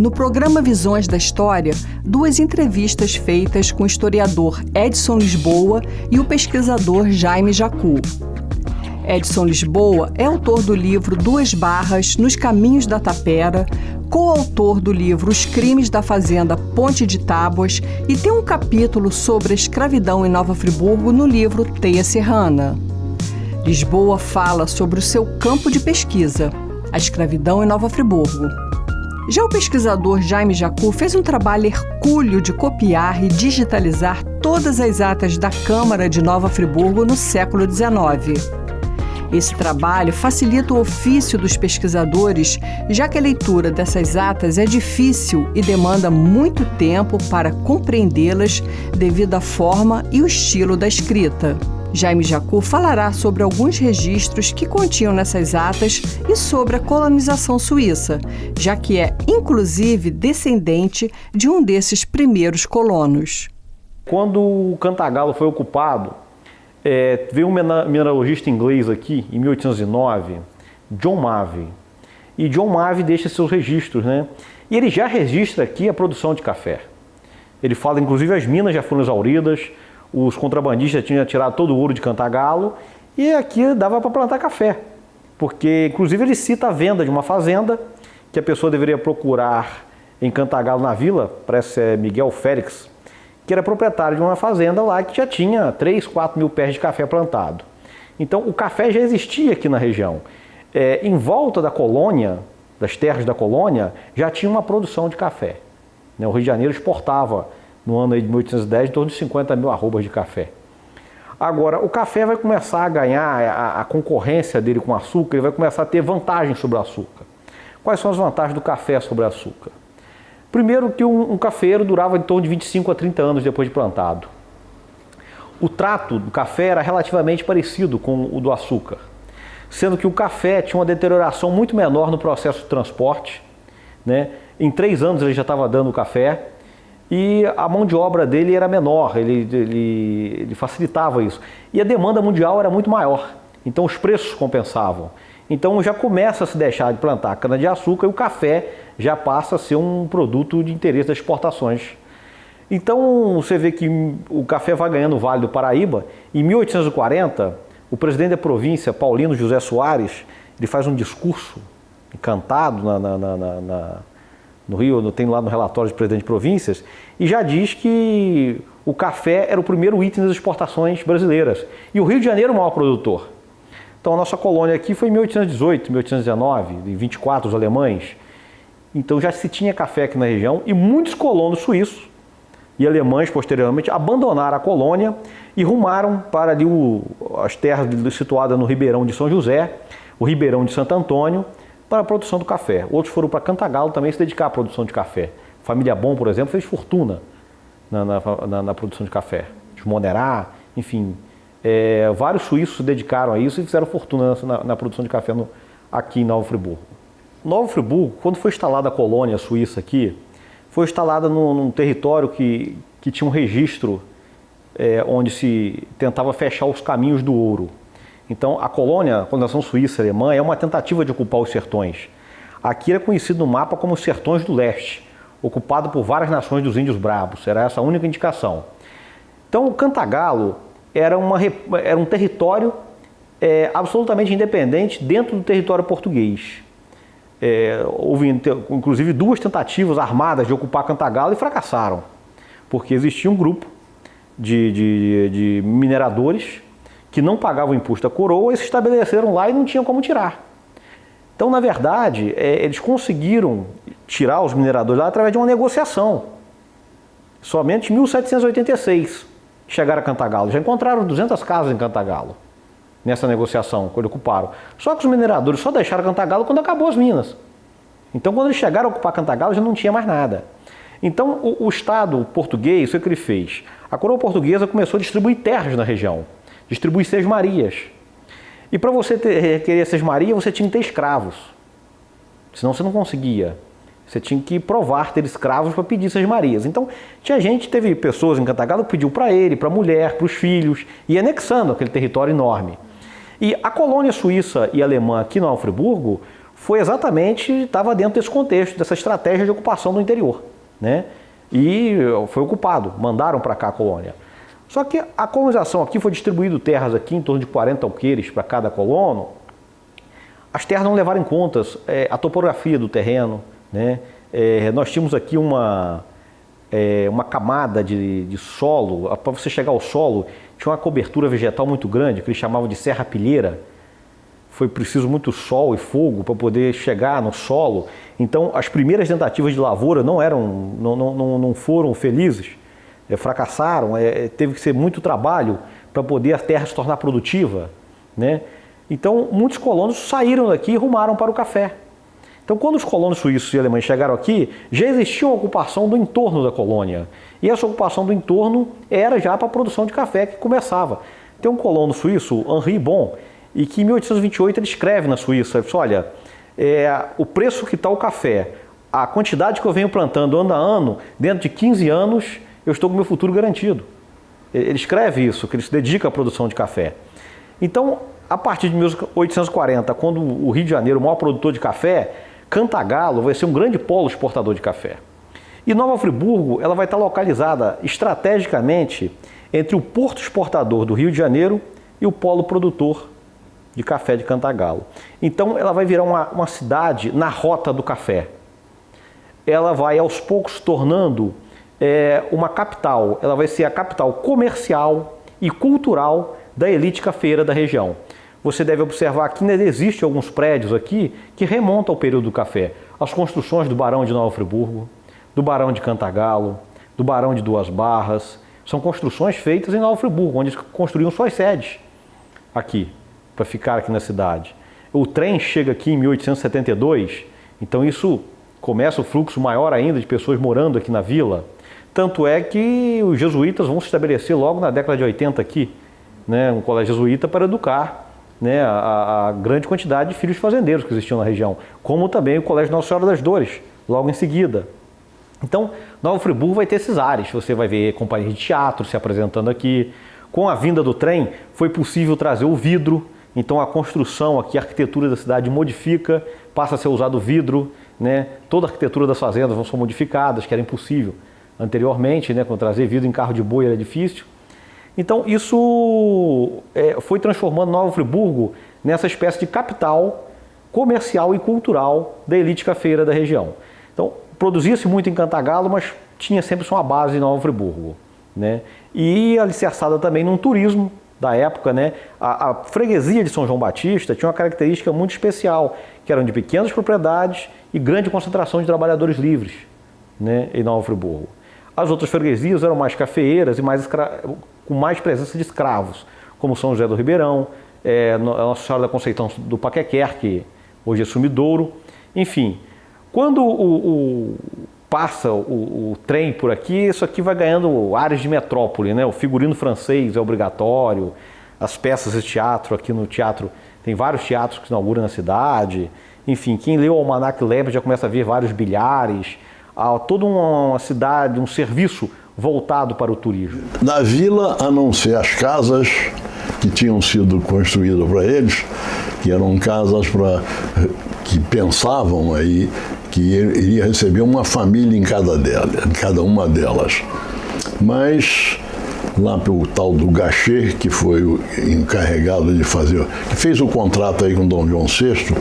No programa Visões da História, duas entrevistas feitas com o historiador Edson Lisboa e o pesquisador Jaime Jacu. Edson Lisboa é autor do livro Duas Barras nos Caminhos da Tapera, coautor do livro Os Crimes da Fazenda Ponte de Tábuas e tem um capítulo sobre a escravidão em Nova Friburgo no livro Teia Serrana. Lisboa fala sobre o seu campo de pesquisa, a escravidão em Nova Friburgo. Já o pesquisador Jaime Jacu fez um trabalho hercúleo de copiar e digitalizar todas as atas da Câmara de Nova Friburgo no século XIX. Esse trabalho facilita o ofício dos pesquisadores, já que a leitura dessas atas é difícil e demanda muito tempo para compreendê-las devido à forma e o estilo da escrita. Jaime Jacu falará sobre alguns registros que continham nessas atas e sobre a colonização suíça, já que é, inclusive, descendente de um desses primeiros colonos. Quando o Cantagalo foi ocupado, veio um mineralogista inglês aqui, em 1809, John Mavey. E John Mavey deixa seus registros, né? E ele já registra aqui a produção de café. Ele fala, inclusive, as minas já foram exauridas, os contrabandistas tinham tirado todo o ouro de Cantagalo e aqui dava para plantar café. Porque, inclusive, ele cita a venda de uma fazenda que a pessoa deveria procurar em Cantagalo, na vila, parece ser Miguel Félix, que era proprietário de uma fazenda lá que já tinha 3, 4 mil pés de café plantado. Então, o café já existia aqui na região. Em volta da colônia, das terras da colônia, já tinha uma produção de café. O Rio de Janeiro exportava, no ano de 1810, em torno de 50 mil arrobas de café. Agora, o café vai começar a ganhar a concorrência dele com o açúcar, ele vai começar a ter vantagens sobre o açúcar. Quais são as vantagens do café sobre o açúcar? Primeiro, que um cafeiro durava em torno de 25 a 30 anos depois de plantado. O trato do café era relativamente parecido com o do açúcar, sendo que o café tinha uma deterioração muito menor no processo de transporte, né? Em 3 anos ele já estava dando o café, e a mão de obra dele era menor, ele facilitava isso. E a demanda mundial era muito maior, então os preços compensavam. Então já começa a se deixar de plantar cana-de-açúcar e o café já passa a ser um produto de interesse das exportações. Então você vê que o café vai ganhando o Vale do Paraíba. Em 1840, o presidente da província, Paulino José Soares, ele faz um discurso cantado no Rio, tem lá no relatório de presidente de províncias, e já diz que o café era o primeiro item das exportações brasileiras. E o Rio de Janeiro é o maior produtor. Então a nossa colônia aqui foi em 1818, 1819, em 24 os alemães. Então já se tinha café aqui na região e muitos colonos suíços e alemães posteriormente abandonaram a colônia e rumaram para ali as terras situadas no Ribeirão de São José, o Ribeirão de Santo Antônio, para a produção do café. Outros foram para Cantagalo também se dedicar à produção de café. Família Bom, por exemplo, fez fortuna na produção de café. Os Monerá, enfim, vários suíços se dedicaram a isso e fizeram fortuna na produção de café aqui em Nova Friburgo. Nova Friburgo, quando foi instalada a colônia suíça aqui, foi instalada num território que tinha um registro onde se tentava fechar os caminhos do ouro. Então, a colônia, a colonização suíça alemã, é uma tentativa de ocupar os sertões. Aqui era conhecido no mapa como os Sertões do Leste, ocupado por várias nações dos índios bravos. Era essa a única indicação. Então, o Cantagalo era um território absolutamente independente dentro do território português. Houve, inclusive, 2 tentativas armadas de ocupar Cantagalo e fracassaram, porque existia um grupo de mineradores que não pagavam imposto à coroa e se estabeleceram lá e não tinham como tirar. Então, na verdade, eles conseguiram tirar os mineradores lá através de uma negociação. Somente em 1786 chegaram a Cantagalo. Já encontraram 200 casas em Cantagalo, nessa negociação, quando ocuparam. Só que os mineradores só deixaram Cantagalo quando acabou as minas. Então, quando eles chegaram a ocupar Cantagalo, já não tinha mais nada. Então, o Estado português, o que ele fez? A coroa portuguesa começou a distribuir terras na região. Distribui sesmarias. E para você requerer sesmaria, você tinha que ter escravos. Senão você não conseguia. Você tinha que provar ter escravos para pedir sesmarias. Então, teve pessoas em Cantagalo que pediu para ele, para a mulher, para os filhos, e anexando aquele território enorme. E a colônia suíça e alemã aqui no Nova Friburgo foi exatamente, estava dentro desse contexto, dessa estratégia de ocupação do interior, né? E foi ocupado, mandaram para cá a colônia. Só que a colonização aqui foi distribuído terras aqui em torno de 40 alqueires para cada colono. As terras não levaram em conta a topografia do terreno, né? Nós tínhamos aqui uma camada de solo. Para você chegar ao solo, tinha uma cobertura vegetal muito grande, que eles chamavam de serrapilheira. Foi preciso muito sol e fogo para poder chegar no solo. Então, as primeiras tentativas de lavoura não foram felizes, fracassaram. Teve que ser muito trabalho para poder a terra se tornar produtiva, né? Então, muitos colonos saíram daqui e rumaram para o café. Então, quando os colonos suíços e alemães chegaram aqui, já existia uma ocupação do entorno da colônia. E essa ocupação do entorno era já para a produção de café que começava. Tem um colono suíço, Henri Bon, e que em 1828 ele escreve na Suíça, ele diz, olha, o preço que está o café, a quantidade que eu venho plantando ano a ano, dentro de 15 anos, eu estou com o meu futuro garantido. Ele escreve isso, que ele se dedica à produção de café. Então, a partir de 1840, quando o Rio de Janeiro, o maior produtor de café, Cantagalo vai ser um grande polo exportador de café. E Nova Friburgo, ela vai estar localizada estrategicamente entre o porto exportador do Rio de Janeiro e o polo produtor de café de Cantagalo. Então, ela vai virar uma cidade na rota do café. Ela vai, aos poucos, tornando uma capital. Ela vai ser a capital comercial e cultural da elite cafeira da região. Você deve observar que ainda existem alguns prédios aqui que remontam ao período do café. As construções do Barão de Nova Friburgo, do Barão de Cantagalo, do Barão de Duas Barras. São construções feitas em Nova Friburgo, onde eles construíam suas sedes aqui, para ficar aqui na cidade. O trem chega aqui em 1872, então isso começa o fluxo maior ainda de pessoas morando aqui na vila. Tanto é que os jesuítas vão se estabelecer logo na década de 80 aqui, né, um colégio jesuíta para educar, né, a grande quantidade de filhos fazendeiros que existiam na região, como também o Colégio Nossa Senhora das Dores, logo em seguida. Então, Nova Friburgo vai ter esses ares, você vai ver companhias de teatro se apresentando aqui. Com a vinda do trem, foi possível trazer o vidro, então a construção aqui, a arquitetura da cidade modifica, passa a ser usado vidro, né, toda a arquitetura das fazendas vão ser modificadas, que era impossível anteriormente, né, quando trazer vidro em carro de boi era difícil. Então, isso foi transformando Nova Friburgo nessa espécie de capital comercial e cultural da elite cafeira da região. Então, produzia-se muito em Cantagalo, mas tinha sempre sua base em Nova Friburgo, né? E alicerçada também num turismo da época, né? A freguesia de São João Batista tinha uma característica muito especial, que eram de pequenas propriedades e grande concentração de trabalhadores livres, né, em Nova Friburgo. As outras freguesias eram mais cafeeiras e com mais presença de escravos, como São José do Ribeirão, a Nossa Senhora da Conceição do Paquequer, que hoje é Sumidouro. Enfim, quando passa o trem por aqui, isso aqui vai ganhando áreas de metrópole, né? O figurino francês é obrigatório, as peças de teatro, aqui no teatro, tem vários teatros que se inauguram na cidade. Enfim, quem leu o Almanac Lebre já começa a ver vários bilhares, toda uma cidade, um serviço voltado para o turismo. Na vila, a não ser as casas que tinham sido construídas para eles, que eram casas que pensavam aí que iria receber uma família em cada uma delas. Mas lá pelo tal do Gachet, que foi o encarregado de fazer, que fez o contrato aí com Dom João VI,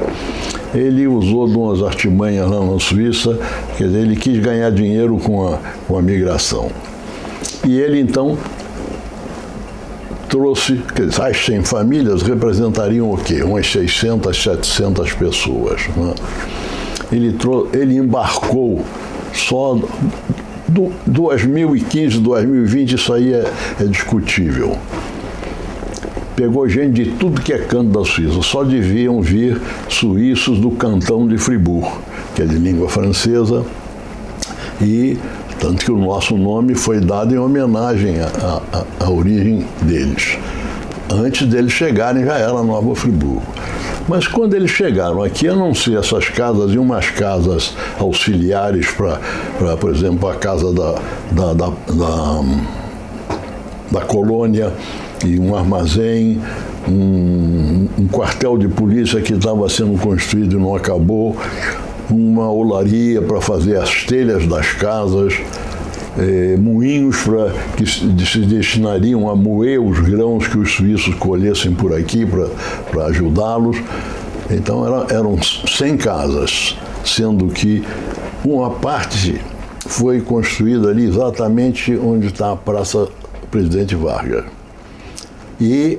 ele usou de umas artimanhas lá na Suíça, quer dizer, ele quis ganhar dinheiro com a migração. E ele, então, trouxe, quer dizer, as 100 famílias representariam o quê? Umas 600, 700 pessoas, né? Ele embarcou só 2015, 2020, isso aí é discutível. Pegou gente de tudo que é canto da Suíça, só deviam vir suíços do cantão de Fribourg, que é de língua francesa, e tanto que o nosso nome foi dado em homenagem à origem deles. Antes deles chegarem já era Nova Friburgo. Mas quando eles chegaram aqui, a não ser essas casas e umas casas auxiliares para, por exemplo, a casa da colônia e um armazém, um quartel de polícia que estava sendo construído e não acabou, uma olaria para fazer as telhas das casas, moinhos que se destinariam a moer os grãos que os suíços colhessem por aqui para ajudá-los. Então eram 100 casas, sendo que uma parte foi construída ali exatamente onde está a Praça Presidente Vargas. E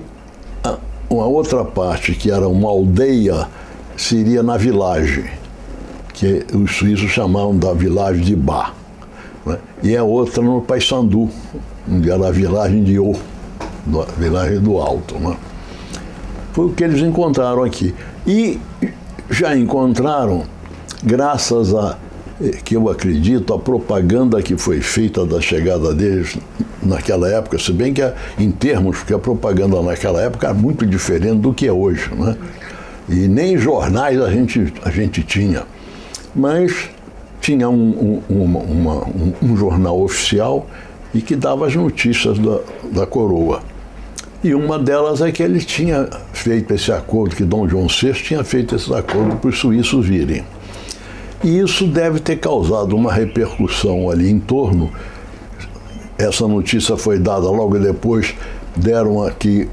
uma outra parte, que era uma aldeia, seria na Village, que os suíços chamavam da Village de Bá, né? E a outra no Paissandu, onde era a Village de O, a Village do Alto, né? Foi o que eles encontraram aqui. E já encontraram, graças a, que eu acredito, a propaganda que foi feita da chegada deles naquela época, se bem que em termos, porque a propaganda naquela época era muito diferente do que é hoje, né? E nem jornais a gente tinha, mas tinha um jornal oficial e que dava as notícias da coroa. E uma delas é que ele tinha feito esse acordo, que Dom João VI tinha feito esse acordo para os suíços virem. E isso deve ter causado uma repercussão ali em torno. Essa notícia foi dada logo depois, deram aqui,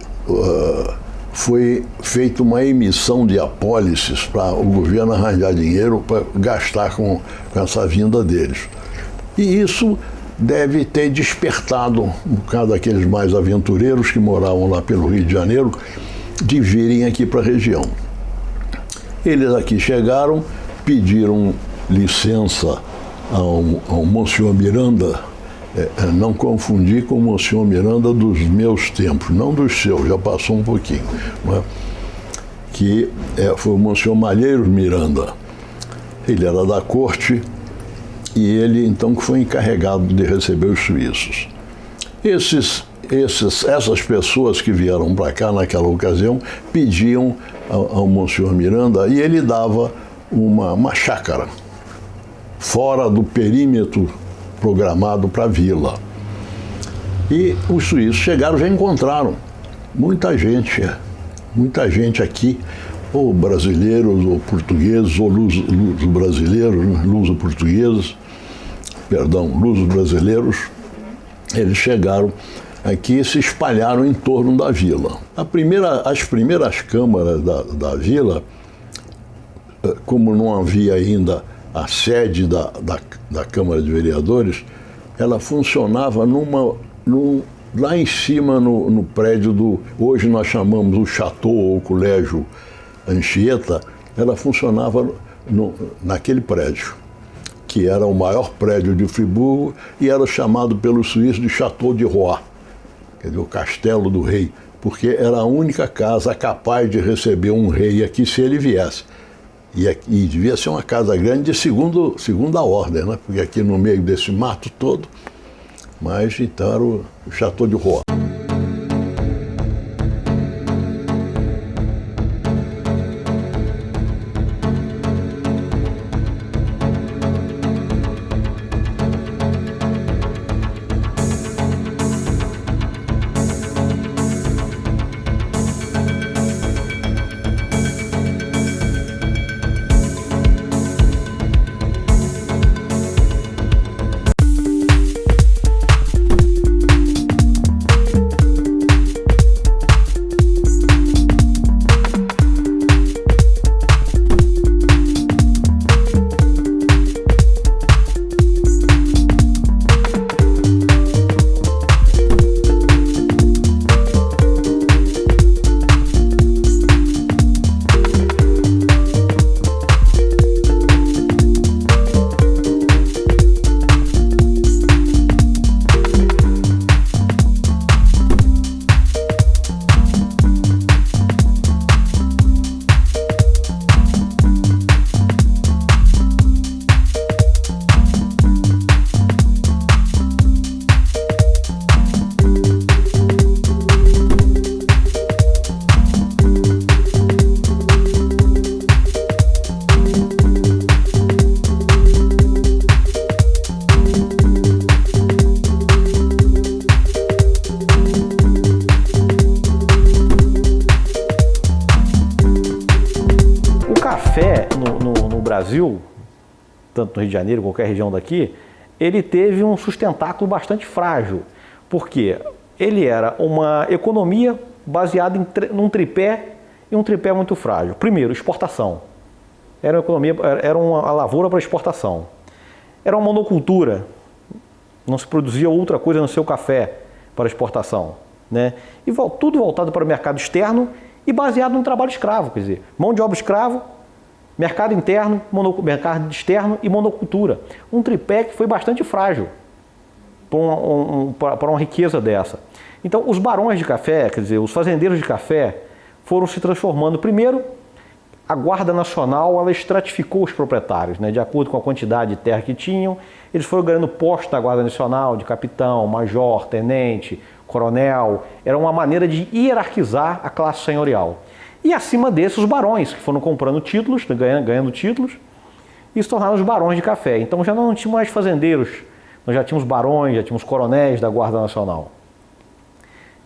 foi feita uma emissão de apólices para o governo arranjar dinheiro para gastar com essa vinda deles. E isso deve ter despertado um bocado aqueles mais aventureiros que moravam lá pelo Rio de Janeiro de virem aqui para a região. Eles aqui chegaram, pediram licença ao Monsenhor Miranda, não confundir com o Monsenhor Miranda dos meus tempos, não dos seus, já passou um pouquinho, né? Que foi o Monsenhor Malheiros Miranda. Ele era da corte e ele então que foi encarregado de receber os suíços. Essas pessoas que vieram para cá naquela ocasião pediam ao Monsenhor Miranda e ele dava uma chácara fora do perímetro programado para a vila. E os suíços chegaram, já encontraram muita gente aqui, ou brasileiros, ou portugueses, ou luso-brasileiros, luso-portugueses, luso-brasileiros. Eles chegaram aqui e se espalharam em torno da vila. As primeiras câmaras da vila, como não havia ainda a sede da Câmara de Vereadores, ela funcionava lá em cima no prédio hoje nós chamamos o Chateau ou o Colégio Anchieta, ela funcionava naquele prédio, que era o maior prédio de Friburgo e era chamado pelos suíços de Chateau de Roi, quer dizer, o Castelo do Rei, porque era a única casa capaz de receber um rei aqui se ele viesse. E devia ser uma casa grande de segunda ordem, né? Porque aqui no meio desse mato todo, mas então era o Chateau de Roi. café no Brasil, tanto no Rio de Janeiro, qualquer região daqui, ele teve um sustentáculo bastante frágil. Por quê? Ele era uma economia baseada num tripé, e um tripé muito frágil. Primeiro, exportação. Era uma economia, era uma lavoura para exportação. Era uma monocultura. Não se produzia outra coisa no seu café para exportação, né? E tudo voltado para o mercado externo e baseado no trabalho escravo, quer dizer, mão de obra escravo, mercado interno, mercado externo e monocultura. Um tripé que foi bastante frágil para uma riqueza dessa. Então, os barões de café, quer dizer, os fazendeiros de café, foram se transformando. Primeiro, a Guarda Nacional, ela estratificou os proprietários, né, de acordo com a quantidade de terra que tinham. Eles foram ganhando postos da Guarda Nacional, de capitão, major, tenente, coronel. Era uma maneira de hierarquizar a classe senhorial. E acima desses, os barões, que foram comprando títulos, ganhando títulos, e se tornaram os barões de café. Então já não tínhamos mais fazendeiros, nós já tínhamos barões, já tínhamos coronéis da Guarda Nacional.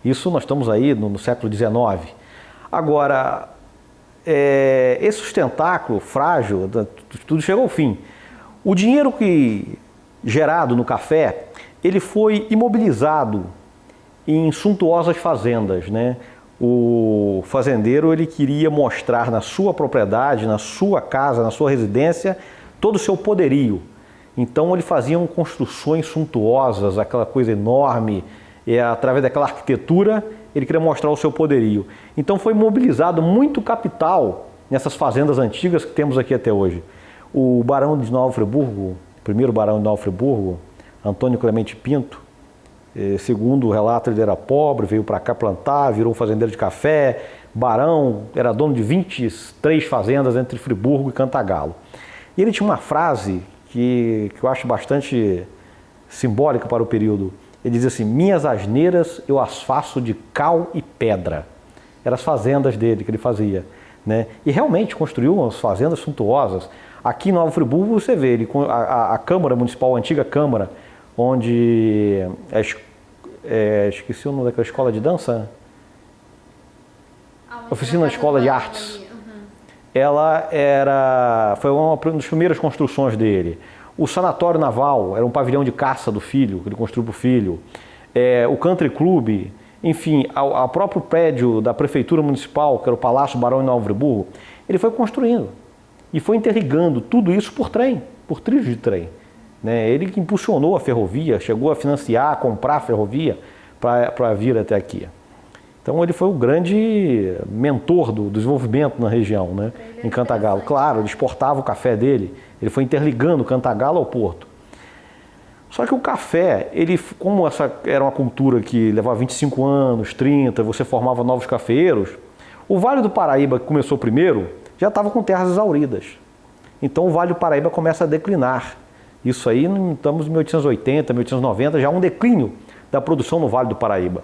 Isso nós estamos aí no século XIX. Agora, esse sustentáculo frágil, tudo chegou ao fim. O dinheiro gerado no café, ele foi imobilizado em suntuosas fazendas, né? O fazendeiro, ele queria mostrar na sua propriedade, na sua casa, na sua residência, todo o seu poderio. Então ele fazia construções suntuosas, aquela coisa enorme, e através daquela arquitetura ele queria mostrar o seu poderio. Então foi mobilizado muito capital nessas fazendas antigas que temos aqui até hoje. O barão de Nova Friburgo, o primeiro barão de Nova Friburgo, Antônio Clemente Pinto, segundo o relato, ele era pobre, veio para cá plantar, virou fazendeiro de café, barão, era dono de 23 fazendas entre Friburgo e Cantagalo. E ele tinha uma frase que eu acho bastante simbólica para o período. Ele dizia assim: minhas asneiras eu as faço de cal e pedra. Eram as fazendas dele que ele fazia, né? E realmente construiu umas fazendas suntuosas. Aqui em Nova Friburgo você vê a Câmara Municipal, a antiga Câmara, onde esqueci o nome daquela escola de dança, Oficina da Escola de Artes. Ela foi uma das primeiras construções dele. O Sanatório Naval era um pavilhão de caça do filho, que ele construiu para o filho. O Country Club, enfim, o próprio prédio da Prefeitura Municipal, que era o Palácio Barão de Nova Friburgo, ele foi construindo e foi interligando tudo isso por trem, por trilhos de trem. Ele que impulsionou a ferrovia, chegou a financiar, comprar a ferrovia para vir até aqui. Então ele foi o grande mentor do desenvolvimento na região, né? Em Cantagalo. Claro, ele exportava o café dele, ele foi interligando Cantagalo ao porto. Só que o café, como essa era uma cultura que levava 25 anos, 30, você formava novos cafeeiros, o Vale do Paraíba, que começou primeiro, já estava com terras exauridas. Então o Vale do Paraíba começa a declinar. Isso aí, estamos em 1880, 1890, já um declínio da produção no Vale do Paraíba.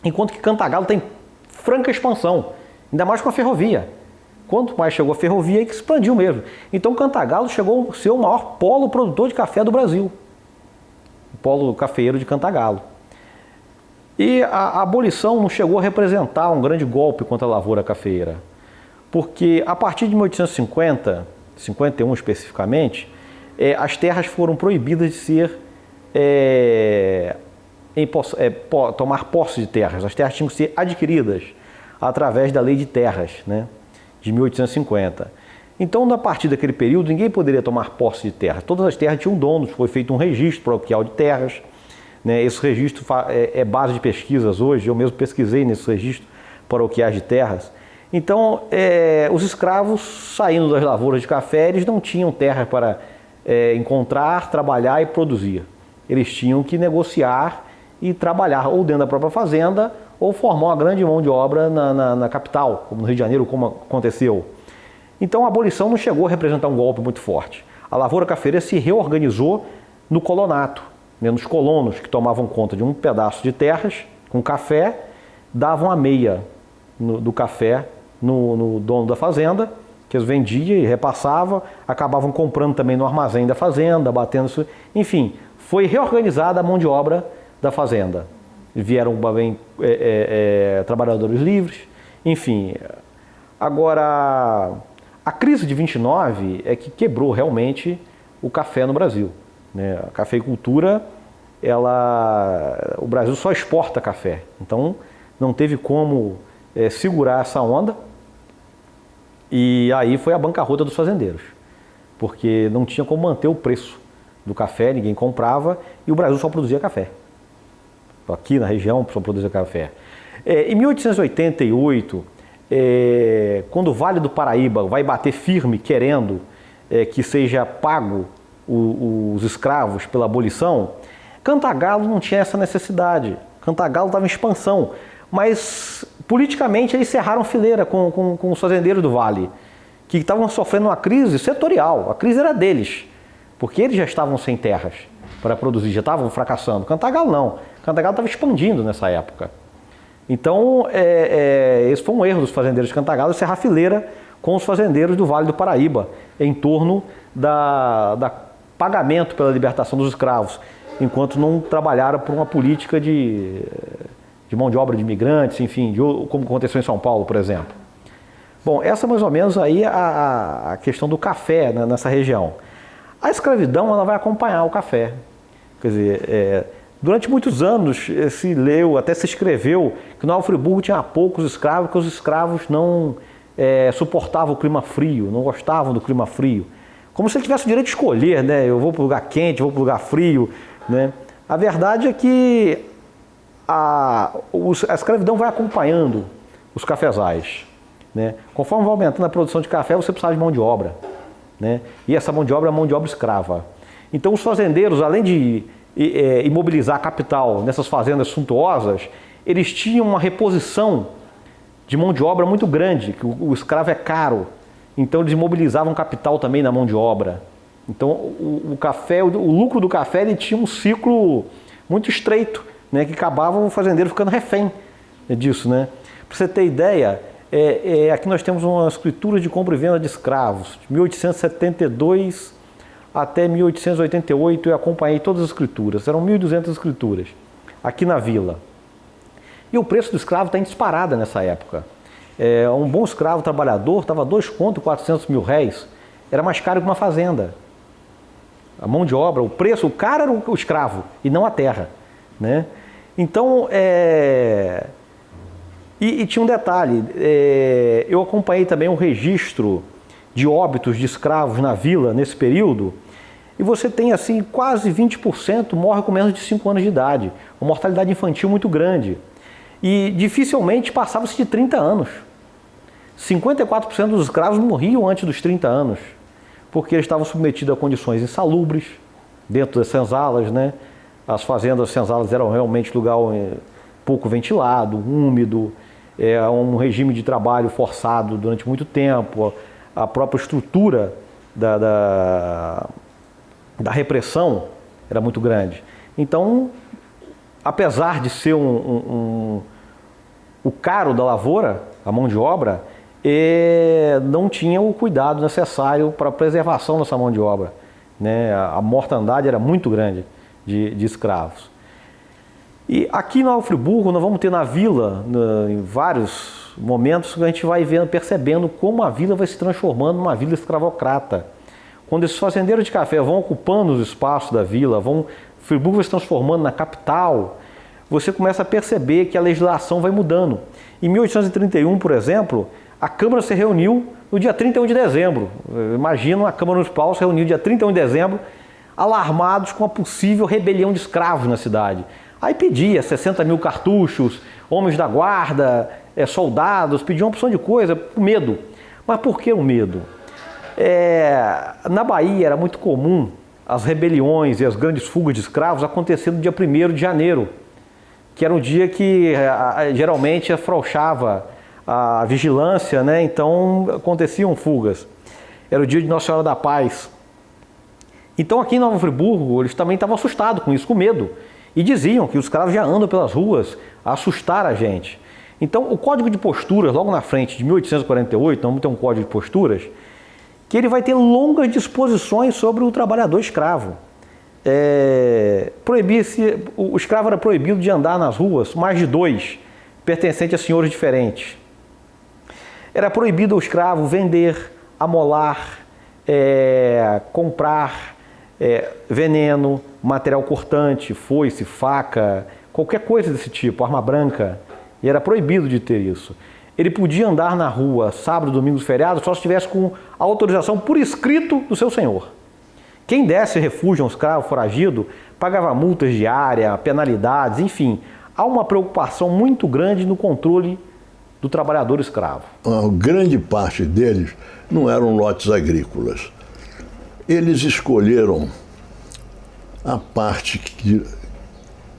Enquanto que Cantagalo tem franca expansão, ainda mais com a ferrovia. Quanto mais chegou a ferrovia, aí que expandiu mesmo. Então Cantagalo chegou a ser o maior polo produtor de café do Brasil. O polo cafeeiro de Cantagalo. E a abolição não chegou a representar um grande golpe contra a lavoura cafeeira. Porque a partir de 1850, 51 especificamente, as terras foram proibidas de ser tomar posse de terras. As terras tinham que ser adquiridas através da Lei de Terras, né, de 1850. Então, a partir daquele período, ninguém poderia tomar posse de terras. Todas as terras tinham donos, foi feito um registro paroquial de terras, né? Esse registro é base de pesquisas hoje, eu mesmo pesquisei nesse registro paroquiais de terras. Então, os escravos saindo das lavouras de café, eles não tinham terra para encontrar, trabalhar e produzir. Eles tinham que negociar e trabalhar ou dentro da própria fazenda ou formar uma grande mão de obra na capital, como no Rio de Janeiro, como aconteceu. Então a abolição não chegou a representar um golpe muito forte. A lavoura cafeeira se reorganizou no colonato, né, nos colonos que tomavam conta de um pedaço de terras com café, davam a meia do café no dono da fazenda, que eles vendiam e repassavam, acabavam comprando também no armazém da fazenda, batendo isso. Enfim, foi reorganizada a mão de obra da fazenda. Vieram trabalhadores livres, enfim. Agora, A crise de 29 é que quebrou realmente o café no Brasil, né? A cafeicultura, o Brasil só exporta café, então não teve como segurar essa onda, e aí foi a bancarrota dos fazendeiros, porque não tinha como manter o preço do café, ninguém comprava e o Brasil só produzia café. Aqui na região só produzia café. Em 1888, quando o Vale do Paraíba vai bater firme querendo que seja pago os escravos pela abolição, Cantagalo não tinha essa necessidade. Cantagalo estava em expansão, mas politicamente eles cerraram fileira com os fazendeiros do Vale, que estavam sofrendo uma crise setorial. A crise era deles, porque eles já estavam sem terras para produzir, já estavam fracassando. Cantagalo não. Cantagalo estava expandindo nessa época. Então, esse foi um erro dos fazendeiros de Cantagalo, cerrar fileira com os fazendeiros do Vale do Paraíba, em torno da pagamento pela libertação dos escravos, enquanto não trabalharam por uma política de mão de obra de imigrantes, enfim, como aconteceu em São Paulo, por exemplo. Bom, essa é mais ou menos aí a questão do café, né, nessa região. A escravidão, ela vai acompanhar o café. Quer dizer, durante muitos anos se leu, até se escreveu, que Nova Friburgo tinha poucos escravos, que os escravos não suportavam o clima frio, não gostavam do clima frio. Como se ele tivesse o direito de escolher, né? Eu vou para o lugar quente, vou para o lugar frio, né? A verdade é que a escravidão vai acompanhando os cafezais, né? Conforme vai aumentando a produção de café, você precisa de mão de obra, né? E essa mão de obra é mão de obra escrava. Então os fazendeiros, além de imobilizar capital nessas fazendas suntuosas, eles tinham uma reposição de mão de obra muito grande, que o escravo é caro, então eles imobilizavam capital também na mão de obra. Então o lucro do café, ele tinha um ciclo muito estreito, né, que acabava o fazendeiro ficando refém disso, né? Para você ter ideia, aqui nós temos uma escritura de compra e venda de escravos, de 1872 até 1888, eu acompanhei todas as escrituras, eram 1.200 escrituras, aqui na vila. E o preço do escravo está em disparada nessa época. Um bom escravo trabalhador estava 2 contos e 400 mil réis, era mais caro que uma fazenda. A mão de obra, o preço, o cara era o escravo e não a terra, né? Então, e tinha um detalhe, eu acompanhei também um registro de óbitos de escravos na vila nesse período, e você tem assim, quase 20% morre com menos de 5 anos de idade, uma mortalidade infantil muito grande, e dificilmente passava-se de 30 anos. 54% dos escravos morriam antes dos 30 anos, porque eles estavam submetidos a condições insalubres dentro das senzalas, né? As fazendas senzalas eram realmente lugar pouco ventilado, úmido, um regime de trabalho forçado durante muito tempo, a própria estrutura da repressão era muito grande. Então, apesar de ser o caro da lavoura, a mão de obra, não tinha o cuidado necessário para a preservação dessa mão de obra, né? A mortandade era muito grande de escravos. E aqui em Nova Friburgo, nós vamos ter na vila, em vários momentos, que a gente vai percebendo como a vila vai se transformando numa vila escravocrata. Quando esses fazendeiros de café vão ocupando os espaços da vila, Friburgo vai se transformando na capital, você começa a perceber que a legislação vai mudando. Em 1831, por exemplo, a Câmara se reuniu no dia 31 de dezembro. Imagina a Câmara Municipal se reuniu no dia 31 de dezembro, alarmados com a possível rebelião de escravos na cidade. Aí pedia 60 mil cartuchos, homens da guarda, soldados, pediam uma opção de coisa, com medo. Mas por que o medo? Na Bahia era muito comum as rebeliões e as grandes fugas de escravos acontecerem no dia 1º de janeiro, que era um dia que geralmente afrouxava a vigilância, né? Então aconteciam fugas. Era o dia de Nossa Senhora da Paz. Então aqui em Nova Friburgo eles também estavam assustados com isso, com medo. E diziam que os escravos já andam pelas ruas a assustar a gente. Então o Código de Posturas, logo na frente, de 1848, vamos ter um Código de Posturas, que ele vai ter longas disposições sobre o trabalhador escravo. O escravo era proibido de andar nas ruas, mais de 2, pertencentes a senhores diferentes. Era proibido ao escravo vender, amolar, comprar veneno, material cortante, foice, faca, qualquer coisa desse tipo, arma branca, e era proibido de ter isso. Ele podia andar na rua sábado, domingo, feriado, só se estivesse com autorização por escrito do seu senhor. Quem desse refúgio a um escravo foragido pagava multas diárias, penalidades, enfim. Há uma preocupação muito grande no controle do trabalhador escravo. A grande parte deles não eram lotes agrícolas. Eles escolheram a parte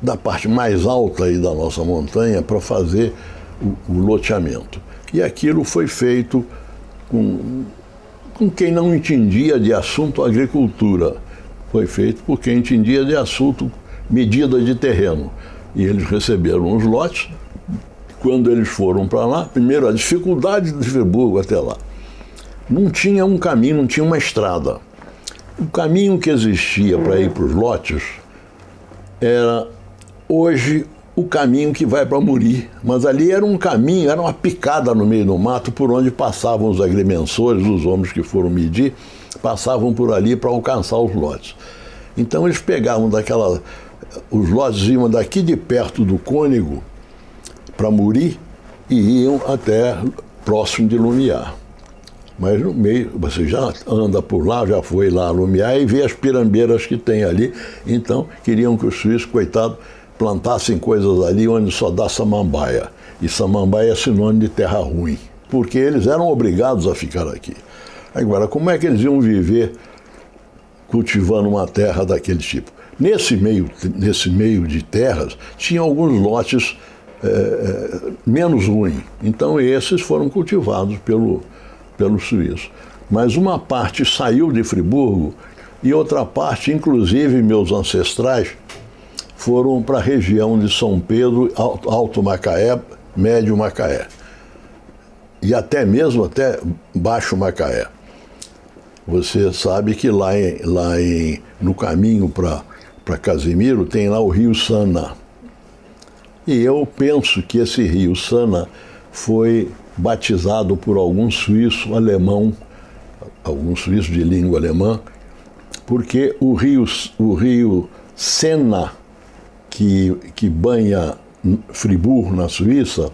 da parte mais alta aí da nossa montanha para fazer o loteamento. E aquilo foi feito com quem não entendia de assunto agricultura. Foi feito por quem entendia de assunto medida de terreno. E eles receberam os lotes. Quando eles foram para lá, primeiro a dificuldade de Friburgo até lá. Não tinha um caminho, não tinha uma estrada. O caminho que existia para ir para os lotes era hoje o caminho que vai para Muri. Mas ali era um caminho, era uma picada no meio do mato por onde passavam os agrimensores, os homens que foram medir, passavam por ali para alcançar os lotes. Então eles pegavam os lotes iam daqui de perto do Cônego para Muri e iam até próximo de Lumiar. Mas no meio, você já anda por lá, já foi lá a Lumiar e vê as pirambeiras que tem ali. Então queriam que os suíços, coitados, plantassem coisas ali onde só dá samambaia. E samambaia é sinônimo de terra ruim, porque eles eram obrigados a ficar aqui. Agora, como é que eles iam viver cultivando uma terra daquele tipo? Nesse meio de terras, tinha alguns lotes menos ruins. Então esses foram cultivados pelos suíços. Mas uma parte saiu de Friburgo e outra parte, inclusive meus ancestrais, foram para a região de São Pedro, Alto Macaé, Médio Macaé. E até mesmo até Baixo Macaé. Você sabe que no caminho para Casimiro tem lá o rio Sana. E eu penso que esse rio Sana foi batizado por algum suíço alemão, algum suíço de língua alemã, porque o rio Sena, que banha Friburgo, na Suíça,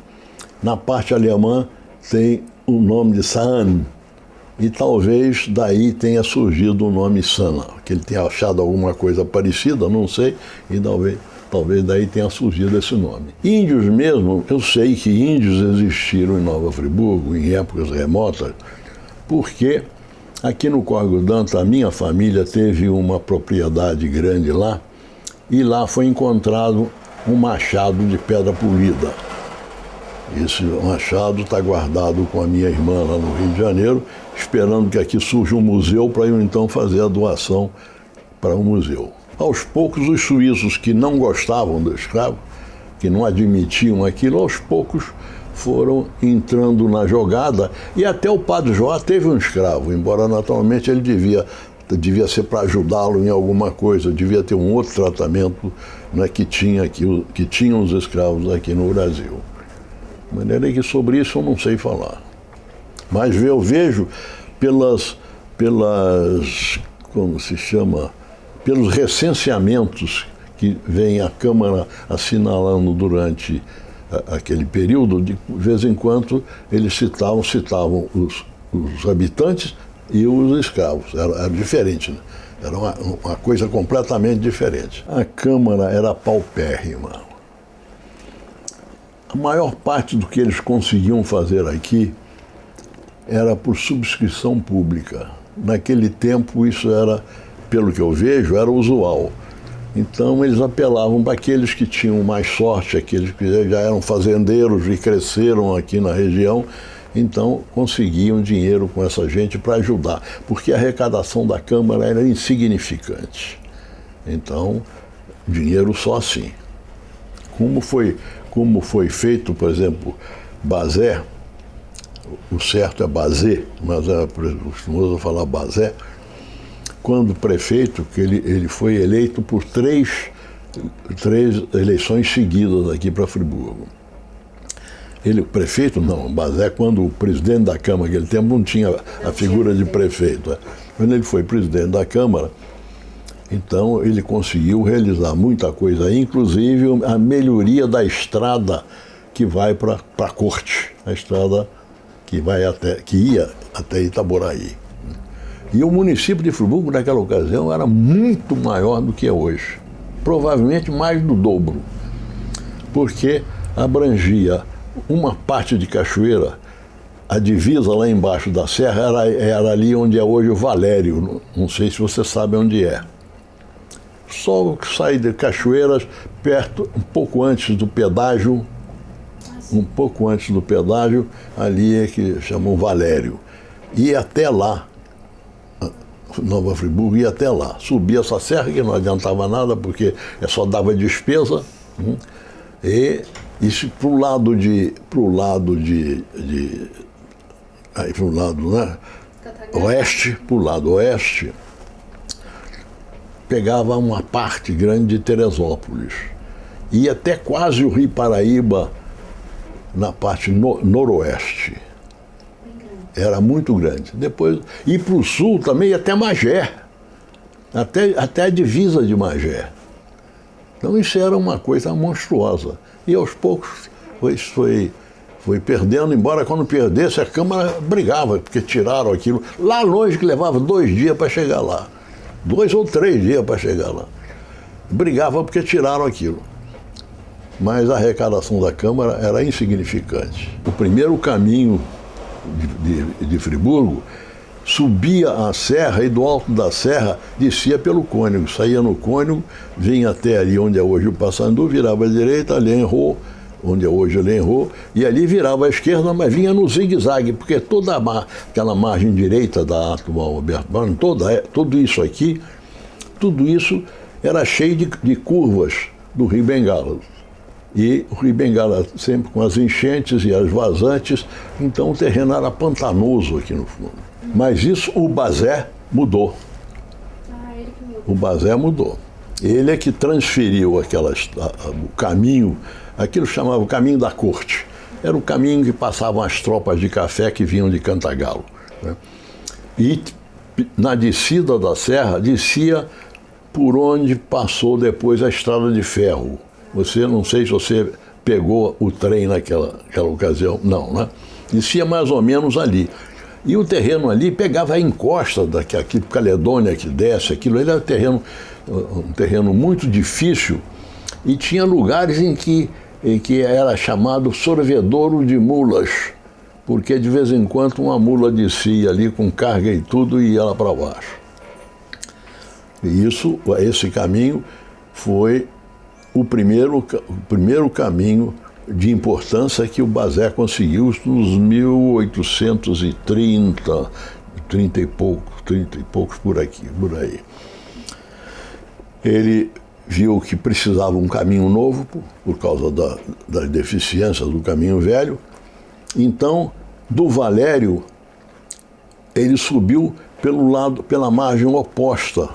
na parte alemã tem o nome de Saan, e talvez daí tenha surgido o nome Sana, que ele tenha achado alguma coisa parecida, não sei, e talvez daí tenha surgido esse nome. Índios mesmo, eu sei que índios existiram em Nova Friburgo, em épocas remotas, porque aqui no Córrego Dantas a minha família teve uma propriedade grande lá, e lá foi encontrado um machado de pedra polida. Esse machado está guardado com a minha irmã lá no Rio de Janeiro, esperando que aqui surja um museu para eu então fazer a doação para um museu. Aos poucos, os suíços que não gostavam do escravo, que não admitiam aquilo, aos poucos foram entrando na jogada, e até o Padre Joá teve um escravo, embora naturalmente ele devia ser para ajudá-lo em alguma coisa, devia ter um outro tratamento, né, que tinham os escravos aqui no Brasil. De maneira que sobre isso eu não sei falar. Mas eu vejo pelos como se chama, pelos recenseamentos que vem a Câmara assinalando durante aquele período, de vez em quando eles citavam os habitantes e os escravos. Era diferente, né? Era uma coisa completamente diferente. A Câmara era paupérrima. A maior parte do que eles conseguiam fazer aqui era por subscrição pública. Naquele tempo isso era, pelo que eu vejo, era usual. Então eles apelavam para aqueles que tinham mais sorte, aqueles que já eram fazendeiros e cresceram aqui na região, então conseguiam dinheiro com essa gente para ajudar, porque a arrecadação da Câmara era insignificante. Então, dinheiro só assim. Como foi feito, por exemplo, Bazé, o certo é Bazé, mas é costumoso falar Bazé, quando prefeito, que ele foi eleito por três eleições seguidas aqui para Friburgo. Ele, prefeito não, Bazé, quando o presidente da Câmara, naquele tempo não tinha a figura de prefeito. Quando ele foi presidente da Câmara, então ele conseguiu realizar muita coisa, inclusive a melhoria da estrada que vai para a corte, a estrada que ia até Itaboraí. E o município de Friburgo, naquela ocasião, era muito maior do que é hoje. Provavelmente mais do dobro, porque abrangia uma parte de Cachoeira, a divisa lá embaixo da serra era ali onde é hoje o Valério, não sei se você sabe onde é. Só sair de Cachoeiras, perto, um pouco antes do pedágio, ali é que chamam Valério. E até lá, Nova Friburgo ia até lá. Subia essa serra que não adiantava nada, porque só dava despesa. E isso pro lado, né? Pro lado oeste, pegava uma parte grande de Teresópolis. Ia até quase o Rio Paraíba, na parte noroeste. Era muito grande. Depois, e para o sul também ia até Magé, até a divisa de Magé. Então isso era uma coisa monstruosa. E aos poucos foi perdendo, embora quando perdesse a Câmara brigava, porque tiraram aquilo. Lá longe que levava 2 dias para chegar lá. 2 ou 3 dias para chegar lá. Brigava porque tiraram aquilo. Mas a arrecadação da Câmara era insignificante. O primeiro caminho de Friburgo subia a serra e do alto da serra descia pelo Cônego, saía no Cônego, vinha até ali onde é hoje o Passandu, virava à direita, Lenrô, onde é hoje o Lenrô, e ali virava à esquerda, mas vinha no zigue-zague, porque toda aquela margem direita da atual Alberto Braun, tudo isso aqui, tudo isso era cheio de curvas do Rio Bengala. E o Rio Bengala sempre com as enchentes e as vazantes, então o terreno era pantanoso aqui no fundo. Mas isso o Bazé mudou. Ele que mudou. O Bazé mudou. Ele é que transferiu o caminho, aquilo chamava o caminho da corte. Era o caminho que passavam as tropas de café que vinham de Cantagalo, né? E na descida da serra, descia por onde passou depois a estrada de ferro. Não sei se você pegou o trem naquela ocasião, não, né? Descia mais ou menos ali. E o terreno ali pegava a encosta daquele Caledônia que desce, aquilo ele era um terreno muito difícil e tinha lugares em que era chamado sorvedouro de mulas, porque de vez em quando uma mula descia ali com carga e tudo e ia lá para baixo. E esse caminho foi o primeiro caminho de importância que o Bazé conseguiu nos 1830, 30 e poucos por aí. Ele viu que precisava um caminho novo por causa das deficiências do caminho velho. Então, do Valério, ele subiu pela margem oposta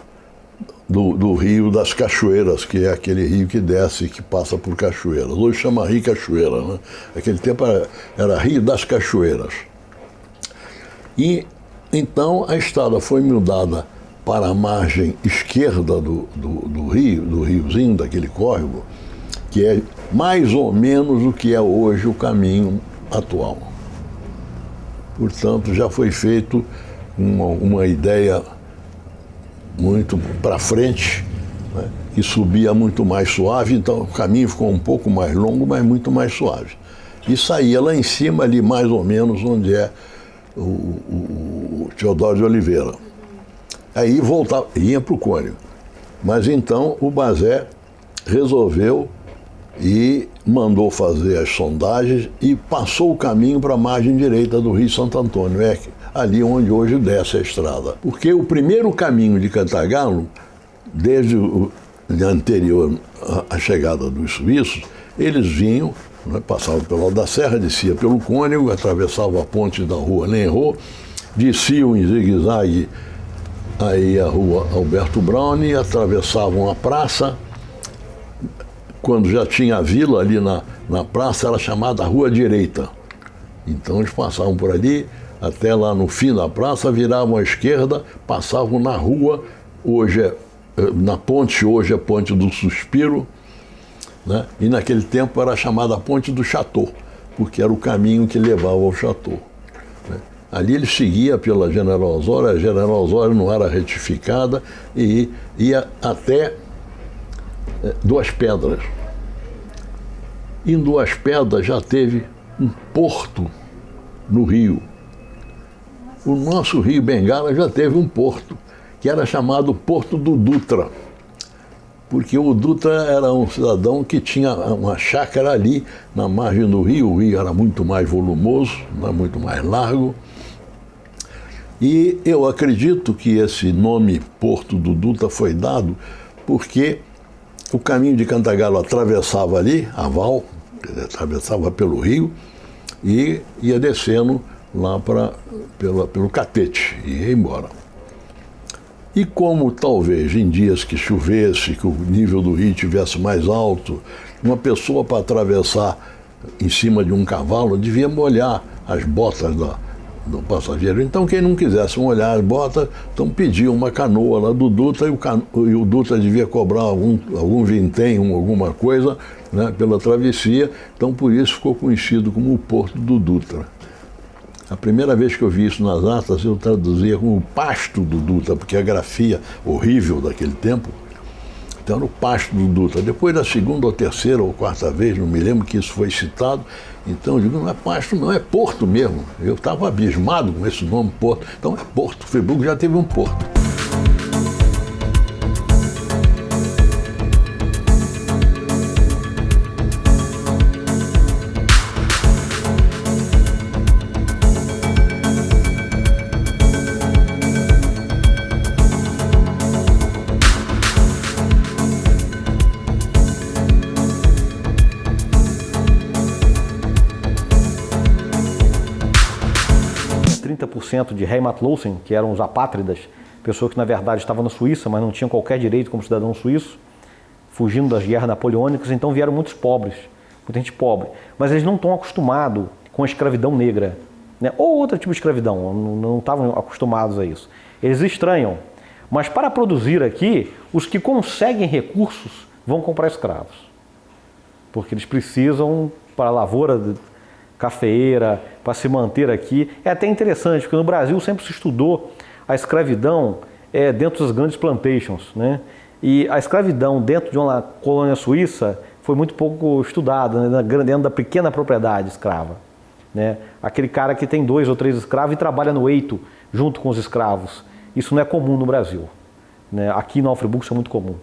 do Rio das Cachoeiras, que é aquele rio que desce e que passa por Cachoeiras. Hoje chama Rio Cachoeira, né? Naquele tempo era Rio das Cachoeiras. E então a estrada foi mudada para a margem esquerda do riozinho, daquele córrego, que é mais ou menos o que é hoje o caminho atual. Portanto, já foi feito uma ideia muito para frente, né, que subia muito mais suave, então o caminho ficou um pouco mais longo, mas muito mais suave. E saía lá em cima, ali mais ou menos onde é o Teodoro de Oliveira. Aí voltava, ia para o Cônego. Mas então o Bazé resolveu e mandou fazer as sondagens e passou o caminho para a margem direita do Rio Santo Antônio, ali onde hoje desce a estrada. Porque o primeiro caminho de Cantagalo, desde o anterior à chegada dos suíços, eles vinham, né, passavam pelo Alto da Serra, descia pelo Cônego, atravessavam a ponte da rua Lenrô, desciam em zigue-zague aí a rua Alberto Braun, atravessavam a praça, quando já tinha a vila ali na praça, era chamada Rua Direita. Então eles passavam por ali, até lá no fim da praça, viravam à esquerda, passavam na rua, na ponte, hoje é Ponte do Suspiro, né? E naquele tempo era chamada Ponte do Chateau, porque era o caminho que levava ao Chateau. Né? Ali ele seguia pela General Osório, a General Osório não era retificada e ia até Duas Pedras. Em Duas Pedras já teve um porto no Rio. O nosso Rio Bengala já teve um porto, que era chamado Porto do Dutra, porque o Dutra era um cidadão que tinha uma chácara ali na margem do rio. O rio era muito mais volumoso, muito mais largo. E eu acredito que esse nome Porto do Dutra foi dado porque o caminho de Cantagalo atravessava ali, a Val, atravessava pelo rio e ia descendo lá pelo Catete e ia embora. E como talvez em dias que chovesse, que o nível do rio estivesse mais alto, uma pessoa para atravessar em cima de um cavalo devia molhar as botas do passageiro. Então quem não quisesse molhar as botas, então pedia uma canoa lá do Dutra e o Dutra devia cobrar algum vintém, alguma coisa, né, pela travessia. Então por isso ficou conhecido como o Porto do Dutra. A primeira vez que eu vi isso nas atas, eu traduzia como o pasto do Dutra, porque a grafia horrível daquele tempo, então era o pasto do Dutra. Depois da segunda ou terceira ou quarta vez, não me lembro que isso foi citado, então eu digo, não é pasto não, é porto mesmo. Eu estava abismado com esse nome, porto. Então é porto, Friburgo já teve um porto. De Heimatlosen, que eram os apátridas, pessoas que na verdade estavam na Suíça, mas não tinham qualquer direito como cidadão suíço, fugindo das guerras napoleônicas, então vieram muitos pobres, muita gente pobre. Mas eles não estão acostumados com a escravidão negra, né? Ou outro tipo de escravidão, não estavam acostumados a isso. Eles estranham, mas para produzir aqui, os que conseguem recursos vão comprar escravos, porque eles precisam para a lavoura cafeeira, para se manter aqui. É até interessante, porque no Brasil sempre se estudou a escravidão dentro das grandes plantations, né? E a escravidão dentro de uma colônia suíça foi muito pouco estudada, né? Dentro da pequena propriedade escrava, né? Aquele cara que tem 2 ou 3 escravos e trabalha no eito junto com os escravos. Isso não é comum no Brasil, né? Aqui em Nova Friburgo isso é muito comum.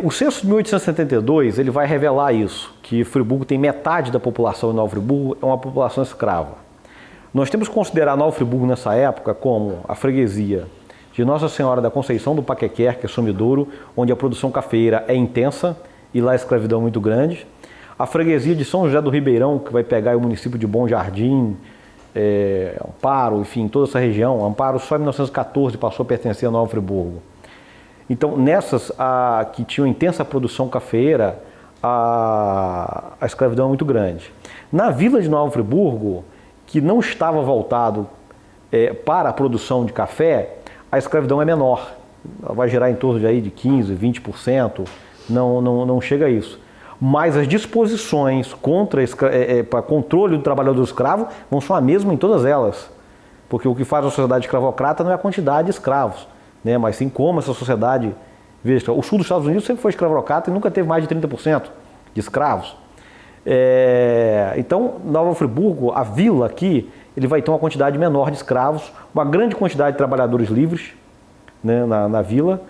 O censo de 1872 ele vai revelar isso, que Friburgo tem metade da população de Nova Friburgo é uma população escrava. Nós temos que considerar Nova Friburgo nessa época como a freguesia de Nossa Senhora da Conceição do Paquequer, que é Sumidouro, onde a produção cafeeira é intensa e lá a escravidão é muito grande. A freguesia de São José do Ribeirão, que vai pegar o município de Bom Jardim, Amparo, enfim, toda essa região. Amparo só em 1914 passou a pertencer a Nova Friburgo. Então, nessas que tinham intensa produção cafeeira, a escravidão é muito grande. Na vila de Nova Friburgo, que não estava voltado para a produção de café, a escravidão é menor. Ela vai gerar em torno de 15%, 20%, não chega a isso. Mas as disposições para controle do trabalhador escravo vão ser a mesma em todas elas. Porque o que faz a sociedade escravocrata não é a quantidade de escravos, né? Mas sim como essa sociedade... Veja, o sul dos Estados Unidos sempre foi escravocrata e nunca teve mais de 30% de escravos. Então, Nova Friburgo, a vila aqui, ele vai ter uma quantidade menor de escravos, uma grande quantidade de trabalhadores livres, né, na vila,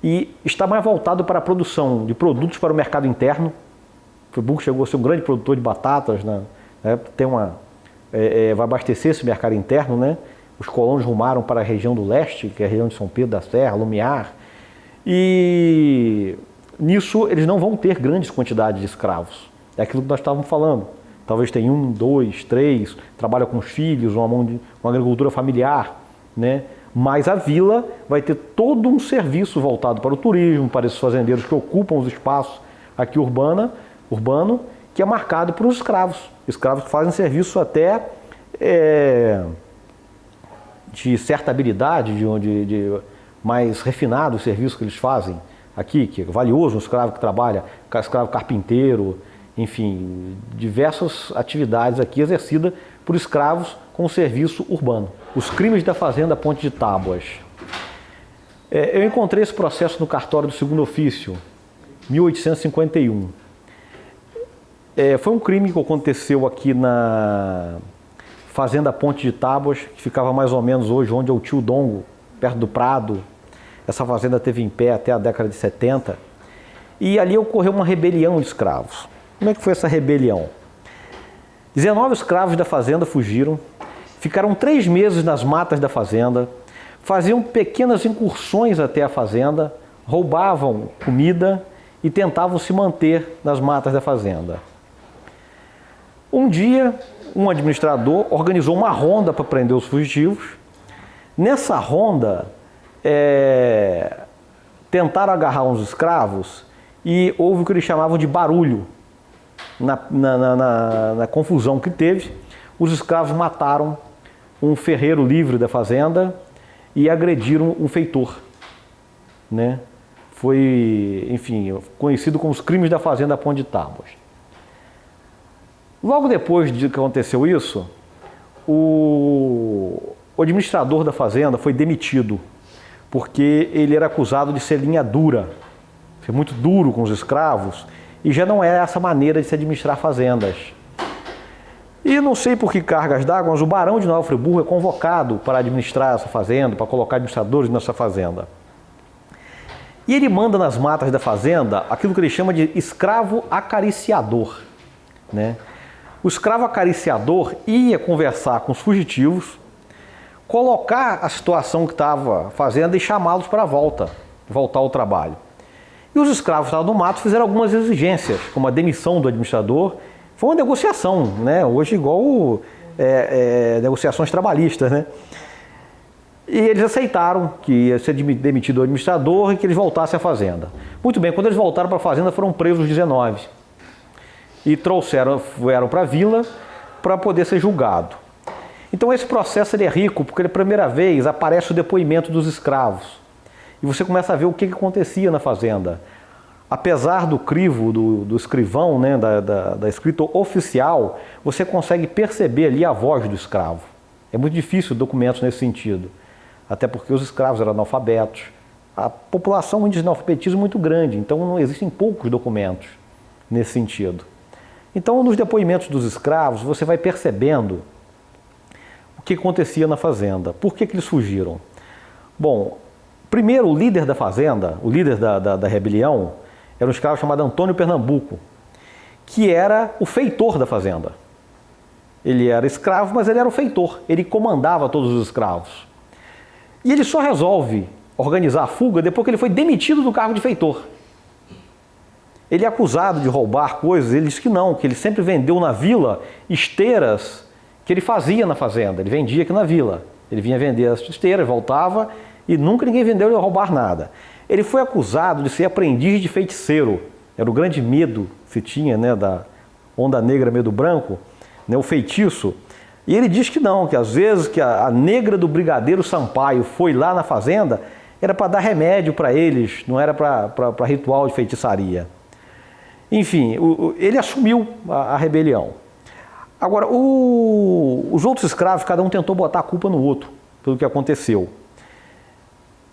e está mais voltado para a produção de produtos para o mercado interno. Friburgo chegou a ser um grande produtor de batatas, né, vai abastecer esse mercado interno, né? Os colonos rumaram para a região do leste, que é a região de São Pedro da Serra, Lumiar, e nisso eles não vão ter grandes quantidades de escravos. É aquilo que nós estávamos falando. Talvez tenha 1, 2, 3, trabalha com os filhos, uma agricultura familiar, né? Mas a vila vai ter todo um serviço voltado para o turismo, para esses fazendeiros que ocupam os espaços aqui urbana, urbano, que é marcado por escravos que fazem serviço até de certa habilidade, de mais refinado o serviço que eles fazem aqui, que é valioso, um escravo que trabalha, escravo carpinteiro, enfim, diversas atividades aqui exercidas por escravos com serviço urbano. Os crimes da fazenda Ponte de Tábuas. Eu encontrei esse processo no cartório do segundo ofício, 1851. Foi um crime que aconteceu aqui na fazenda Ponte de Tábuas, que ficava mais ou menos hoje onde é o Tio Dongo, perto do Prado. Essa fazenda teve em pé até a década de 70. E ali ocorreu uma rebelião de escravos. Como é que foi essa rebelião? 19 escravos da fazenda fugiram, ficaram 3 meses nas matas da fazenda, faziam pequenas incursões até a fazenda, roubavam comida e tentavam se manter nas matas da fazenda. Um dia, um administrador organizou uma ronda para prender os fugitivos. Nessa ronda, tentaram agarrar uns escravos e houve o que eles chamavam de barulho. Na confusão que teve, os escravos mataram um ferreiro livre da fazenda e agrediram um feitor, né? Foi, enfim, conhecido como os crimes da fazenda Ponte de Tábuas. Logo depois de que aconteceu isso, o administrador da fazenda foi demitido, porque ele era acusado de ser linha dura, ser muito duro com os escravos, e já não é essa maneira de se administrar fazendas. E não sei por que cargas d'água, mas o barão de Nova Friburgo é convocado para administrar essa fazenda, para colocar administradores nessa fazenda. E ele manda nas matas da fazenda aquilo que ele chama de escravo acariciador, né? O escravo acariciador ia conversar com os fugitivos, colocar a situação que estava fazendo e chamá-los para voltar ao trabalho. E os escravos que estavam no mato fizeram algumas exigências, como a demissão do administrador. Foi uma negociação, né? Hoje igual negociações trabalhistas, né? E eles aceitaram que ia ser demitido o administrador e que eles voltassem à fazenda. Muito bem, quando eles voltaram para a fazenda foram presos 19 e vieram para a vila para poder ser julgado. Então esse processo ele é rico porque, pela primeira vez, aparece o depoimento dos escravos. E você começa a ver o que acontecia na fazenda. Apesar do crivo do escrivão, né, da escrita oficial, você consegue perceber ali a voz do escravo. É muito difícil documentos nesse sentido, até porque os escravos eram analfabetos. A população, um índice de analfabetismo muito grande, então não existem poucos documentos nesse sentido. Então, nos depoimentos dos escravos, você vai percebendo o que acontecia na fazenda. Por que eles fugiram? Bom, primeiro, o líder da fazenda, o líder da rebelião, era um escravo chamado Antônio Pernambuco, que era o feitor da fazenda. Ele era escravo, mas ele era o feitor, ele comandava todos os escravos. E ele só resolve organizar a fuga depois que ele foi demitido do cargo de feitor. Ele é acusado de roubar coisas, ele diz que não, que ele sempre vendeu na vila esteiras que ele fazia na fazenda, ele vendia aqui na vila. Ele vinha vender as esteiras, voltava e nunca ninguém vendeu ele roubar nada. Ele foi acusado de ser aprendiz de feiticeiro, era o grande medo que se tinha, né, da onda negra, medo branco, né, o feitiço. E ele diz que não, que às vezes que a negra do brigadeiro Sampaio foi lá na fazenda, era para dar remédio para eles, não era para ritual de feitiçaria. Enfim, ele assumiu a rebelião. Agora, os outros escravos, cada um tentou botar a culpa no outro, pelo que aconteceu.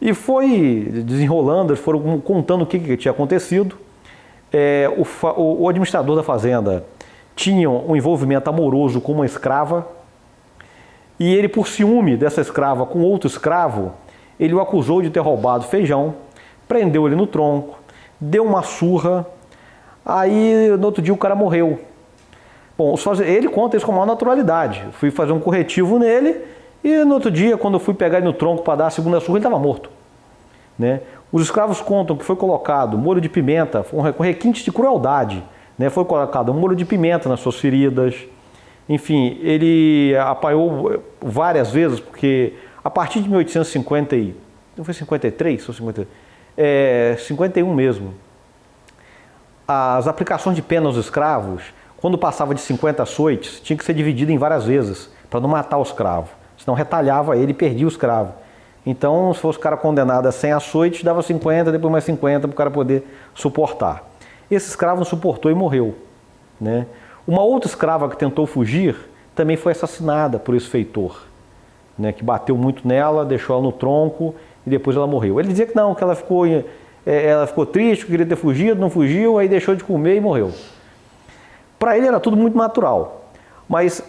E foi desenrolando, eles foram contando o que tinha acontecido. O administrador da fazenda tinha um envolvimento amoroso com uma escrava, e ele, por ciúme dessa escrava com outro escravo, ele o acusou de ter roubado feijão, prendeu ele no tronco, deu uma surra, aí no outro dia o cara morreu. Bom, ele conta isso com a maior naturalidade. Fui fazer um corretivo nele e no outro dia, quando eu fui pegar ele no tronco para dar a segunda surra, ele estava morto, né? Os escravos contam que foi colocado molho de pimenta, com requintes de crueldade, né? Foi colocado molho de pimenta nas suas feridas. Enfim, ele apanhou várias vezes, porque a partir de 1850, não foi 53 ou 51 mesmo, as aplicações de pena aos escravos, quando passava de 50 açoites, tinha que ser dividida em várias vezes, para não matar o escravo. Senão retalhava ele e perdia o escravo. Então, se fosse o cara condenado a 100 açoites, dava 50, depois mais 50 para o cara poder suportar. Esse escravo não suportou e morreu, né? Uma outra escrava que tentou fugir também foi assassinada por esse feitor, né, que bateu muito nela, deixou ela no tronco e depois ela morreu. Ele dizia que não, que ela ficou triste, que queria ter fugido, não fugiu, aí deixou de comer e morreu. Para ele era tudo muito natural. Mas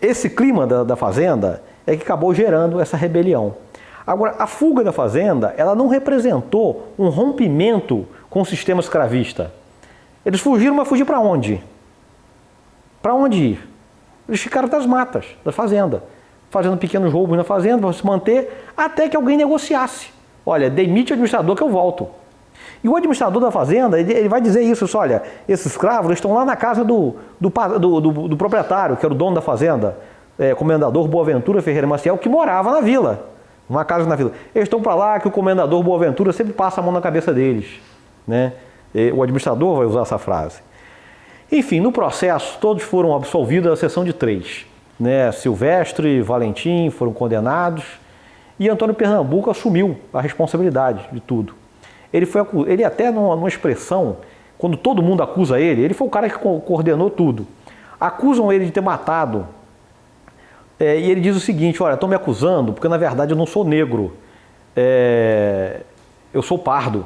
esse clima da fazenda é que acabou gerando essa rebelião. Agora, a fuga da fazenda, ela não representou um rompimento com o sistema escravista. Eles fugiram, mas fugiram para onde? Para onde ir? Eles ficaram das matas, da fazenda, fazendo pequenos roubos na fazenda para se manter, até que alguém negociasse. Olha, demite o administrador que eu volto. E o administrador da fazenda, ele vai dizer isso, olha, esses escravos estão lá na casa do proprietário, que era o dono da fazenda, comendador Boaventura Ferreira Maciel, que morava na vila, uma casa na vila. Eles estão para lá que o comendador Boaventura sempre passa a mão na cabeça deles, né? O administrador vai usar essa frase. Enfim, no processo, todos foram absolvidos, à exceção de 3. Né? Silvestre, Valentim foram condenados e Antônio Pernambuco assumiu a responsabilidade de tudo. Ele até numa expressão, quando todo mundo acusa ele foi o cara que coordenou tudo. Acusam ele de ter matado. E ele diz o seguinte, olha, estão me acusando porque na verdade eu não sou negro, eu sou pardo.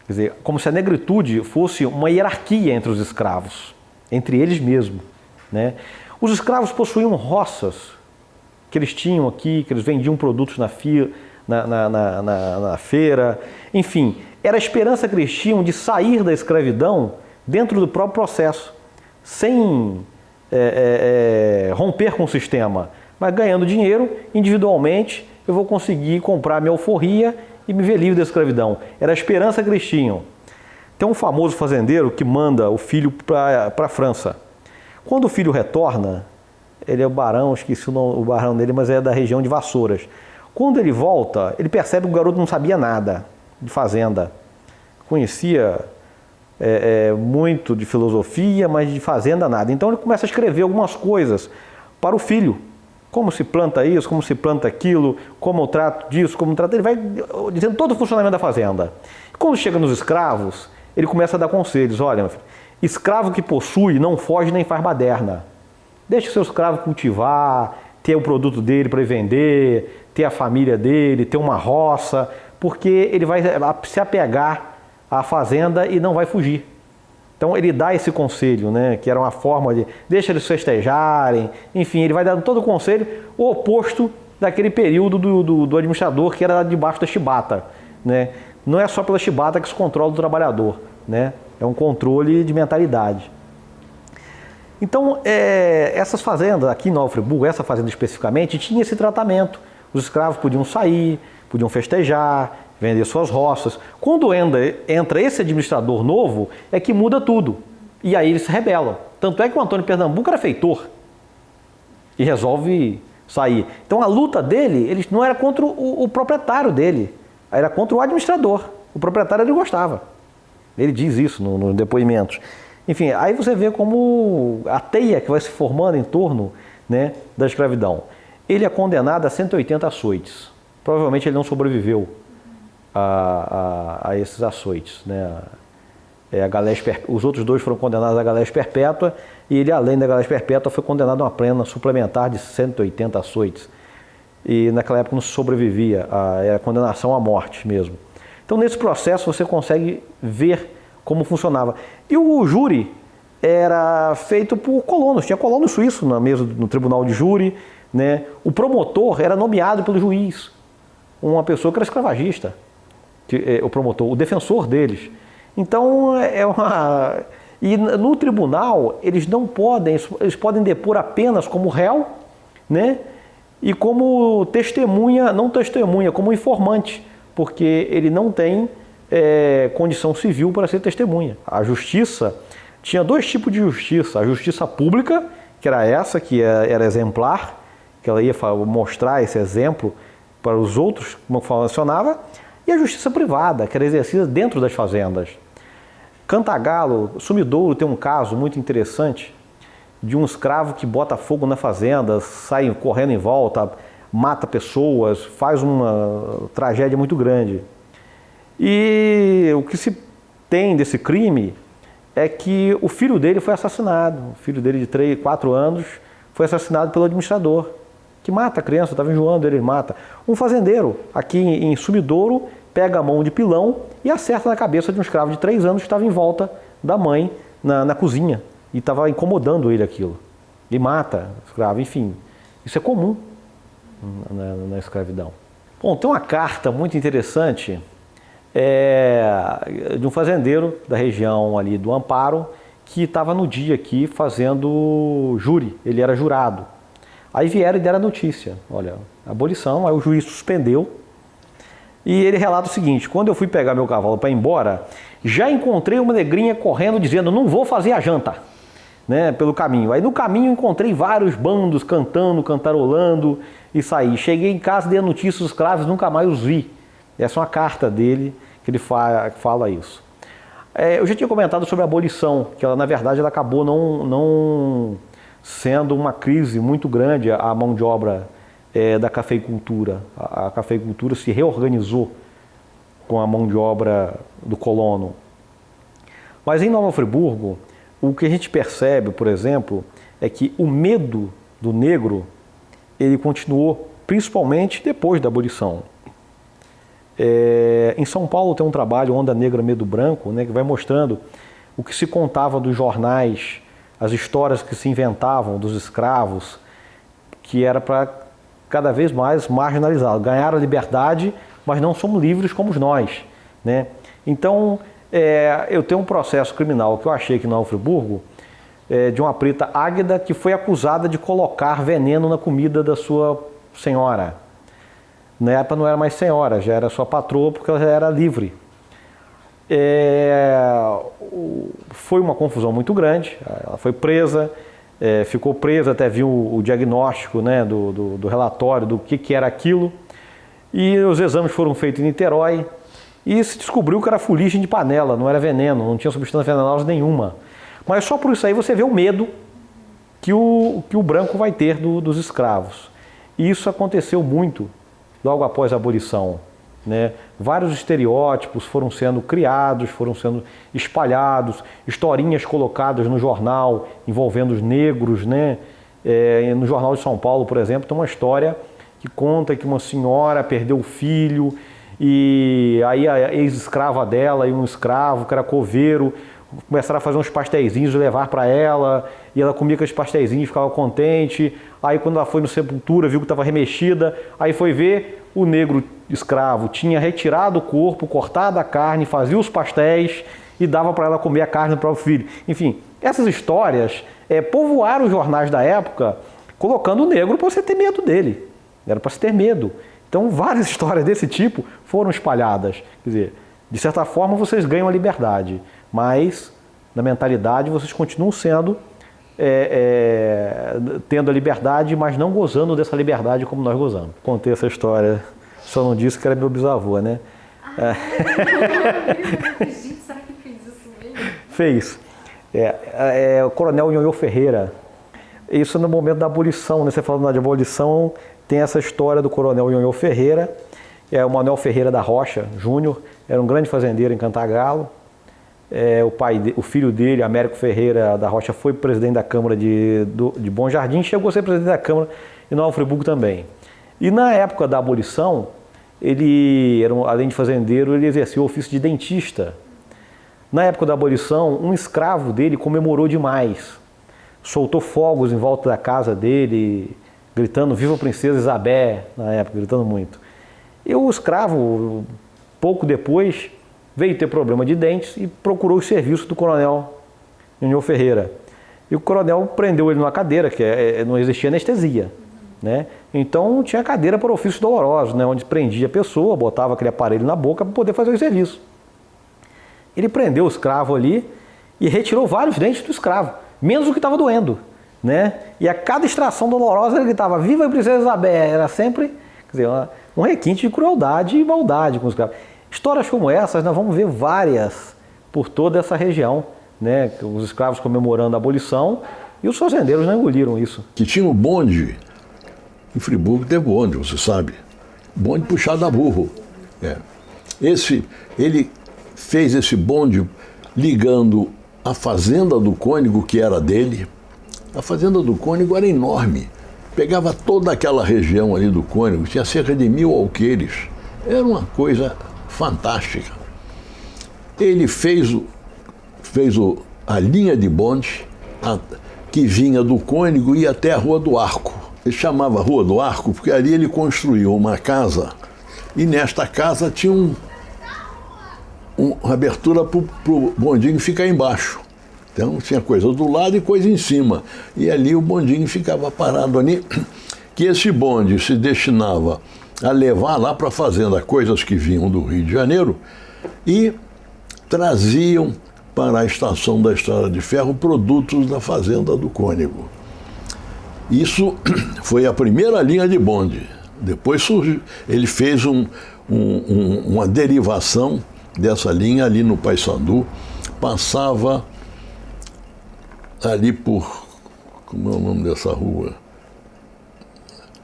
Quer dizer, como se a negritude fosse uma hierarquia entre os escravos, entre eles mesmos, né? Os escravos possuíam roças que eles tinham aqui, que eles vendiam produtos na feira, enfim, era a esperança que eles tinham de sair da escravidão dentro do próprio processo, sem romper com o sistema, mas ganhando dinheiro individualmente, eu vou conseguir comprar minha alforria e me ver livre da escravidão. Era a esperança que eles tinham. Tem um famoso fazendeiro que manda o filho para a França. Quando o filho retorna, ele é o barão, esqueci o barão dele, mas é da região de Vassouras. Quando ele volta, ele percebe que o garoto não sabia nada de fazenda. Conhecia muito de filosofia, mas de fazenda nada. Então ele começa a escrever algumas coisas para o filho. Como se planta isso, como se planta aquilo, como eu trato disso, como eu trato... Ele vai dizendo todo o funcionamento da fazenda. Quando chega nos escravos, ele começa a dar conselhos. Olha, meu filho, escravo que possui não foge nem faz baderna. Deixa o seu escravo cultivar, ter o produto dele para vender, ter a família dele, ter uma roça, porque ele vai se apegar à fazenda e não vai fugir. Então ele dá esse conselho, né, que era uma forma de deixa eles festejarem, enfim, ele vai dando todo o conselho, o oposto daquele período do administrador que era debaixo da chibata, né? Não é só pela chibata que se controla o trabalhador, né? É um controle de mentalidade. Então, essas fazendas aqui em Nova Friburgo, essa fazenda especificamente, tinha esse tratamento. Os escravos podiam sair, podiam festejar, vender suas roças. Quando entra esse administrador novo, é que muda tudo. E aí ele se rebela. Tanto é que o Antônio Pernambuco era feitor e resolve sair. Então a luta dele ele não era contra o proprietário dele, era contra o administrador. O proprietário ele gostava. Ele diz isso nos depoimentos. Enfim, aí você vê como a teia que vai se formando em torno, né, da escravidão. Ele é condenado a 180 açoites. Provavelmente ele não sobreviveu a esses açoites, né? Os outros 2 foram condenados à galés perpétua e ele, além da galés perpétua, foi condenado a uma pena suplementar de 180 açoites. E naquela época não se sobrevivia, era condenação à morte mesmo. Então, nesse processo, você consegue ver como funcionava. E o júri era feito por colonos, tinha colono suíço na mesa no tribunal de júri, né? O promotor era nomeado pelo juiz, uma pessoa que era escravagista. O promotor, o defensor deles. Então, e no tribunal, eles não podem, eles podem depor apenas como réu, né? E como testemunha, não testemunha, como informante, porque ele não tem condição civil para ser testemunha. A justiça, tinha 2 tipos de justiça. A justiça pública, que era essa, que era exemplar, que ela ia mostrar esse exemplo para os outros, como funcionava, E a justiça privada, que era exercida dentro das fazendas. Cantagalo, Sumidouro tem um caso muito interessante de um escravo que bota fogo na fazenda, sai correndo em volta, mata pessoas, faz uma tragédia muito grande. E o que se tem desse crime é que o filho dele foi assassinado. O filho dele de 3, 4 anos foi assassinado pelo administrador, que mata a criança, estava enjoando ele mata. Um fazendeiro aqui em Sumidouro pega a mão de pilão e acerta na cabeça de um escravo de 3 anos que estava em volta da mãe na cozinha e estava incomodando ele aquilo. E mata o escravo, enfim. Isso é comum na escravidão. Bom, tem uma carta muito interessante de um fazendeiro da região ali do Amparo que estava no dia aqui fazendo júri, ele era jurado. Aí vieram e deram a notícia, olha, abolição, aí o juiz suspendeu e ele relata o seguinte: quando eu fui pegar meu cavalo para ir embora, já encontrei uma negrinha correndo dizendo não vou fazer a janta, né, pelo caminho. Aí no caminho encontrei vários bandos cantando, cantarolando e saí. Cheguei em casa, dei a notícia dos escravos, nunca mais os vi. Essa é uma carta dele que ele fala isso. Eu já tinha comentado sobre a abolição, que ela na verdade ela acabou não sendo uma crise muito grande a mão de obra da cafeicultura. A cafeicultura se reorganizou com a mão de obra do colono. Mas em Nova Friburgo, o que a gente percebe, por exemplo, é que o medo do negro ele continuou principalmente depois da abolição. Em São Paulo tem um trabalho, Onda Negra, Medo Branco, né, que vai mostrando o que se contava dos jornais, as histórias que se inventavam dos escravos, que era para cada vez mais marginalizá-los. Ganharam a liberdade, mas não somos livres como nós, né? Então, eu tenho um processo criminal que eu achei aqui em Nova Friburgo, de uma preta Águeda que foi acusada de colocar veneno na comida da sua senhora. Na época não era mais senhora, já era sua patroa porque ela já era livre. Foi uma confusão muito grande, ela foi presa, ficou presa até vir o diagnóstico, né, do relatório do que era aquilo. E os exames foram feitos em Niterói e se descobriu que era fuligem de panela, não era veneno, não tinha substância venenosa nenhuma. Mas só por isso aí você vê o medo que o branco vai ter dos escravos. E isso aconteceu muito logo após a abolição, né? Vários estereótipos foram sendo criados, foram sendo espalhados, historinhas colocadas no jornal envolvendo os negros, né? No Jornal de São Paulo, por exemplo, tem uma história que conta que uma senhora perdeu o filho e aí a ex-escrava dela e um escravo que era coveiro começaram a fazer uns pastéisinhos e levar para ela, e ela comia aqueles pastéisinhos, ficava contente. Aí quando ela foi no sepultura, viu que estava remexida, aí foi ver, o negro escravo tinha retirado o corpo, cortado a carne, fazia os pastéis e dava para ela comer a carne do próprio filho. Enfim, essas histórias povoaram os jornais da época, colocando o negro para você ter medo dele. Era para se ter medo. Então várias histórias desse tipo foram espalhadas. Quer dizer, de certa forma vocês ganham a liberdade, mas na mentalidade vocês continuam sendo, tendo a liberdade, mas não gozando dessa liberdade como nós gozamos. Contei essa história, só não disse que era meu bisavô, né? Gente, será que fez isso mesmo? Fez. O coronel Nhonhô Ferreira, isso no momento da abolição, né? Você falando de abolição, tem essa história do coronel Nhonhô Ferreira, o Manuel Ferreira da Rocha Júnior, era um grande fazendeiro em Cantagalo. O filho dele, Américo Ferreira da Rocha, foi presidente da Câmara de Bom Jardim, chegou a ser presidente da Câmara em Nova Friburgo também. E na época da abolição, ele, além de fazendeiro, ele exercia o ofício de dentista. Na época da abolição, um escravo dele comemorou demais, soltou fogos em volta da casa dele, gritando "Viva a Princesa Isabel", na época, gritando muito. E o escravo, pouco depois, veio ter problema de dentes e procurou os serviços do coronel Nhonhô Ferreira. E o coronel prendeu ele numa cadeira, que não existia anestesia, né? Então tinha cadeira para ofícios dolorosos, né? Onde prendia a pessoa, botava aquele aparelho na boca para poder fazer o serviço. Ele prendeu o escravo ali e retirou vários dentes do escravo, menos o que estava doendo, né? E a cada extração dolorosa ele gritava "Viva a Princesa Isabel", era sempre, quer dizer, um requinte de crueldade e maldade com os escravos. Histórias como essas, nós vamos ver várias por toda essa região, né? Os escravos comemorando a abolição e os fazendeiros não engoliram isso. Que tinha o bonde, em Friburgo teve bonde, você sabe, bonde puxado a burro. Ele fez esse bonde ligando a fazenda do cônego, que era dele. A fazenda do cônego era enorme, pegava toda aquela região ali do cônego, tinha cerca de 1000 alqueires, era uma coisa fantástica. Ele fez a linha de bonde que vinha do cônego e ia até a Rua do Arco. Ele chamava Rua do Arco porque ali ele construiu uma casa e nesta casa tinha uma abertura para o bondinho ficar embaixo. Então tinha coisa do lado e coisa em cima. E ali o bondinho ficava parado ali, que esse bonde se destinava a levar lá para a fazenda coisas que vinham do Rio de Janeiro e traziam para a estação da Estrada de Ferro produtos da fazenda do cônego. Isso foi a primeira linha de bonde. Depois surgiu, ele fez uma derivação dessa linha ali no Paissandu, passava ali por, como é o nome dessa rua?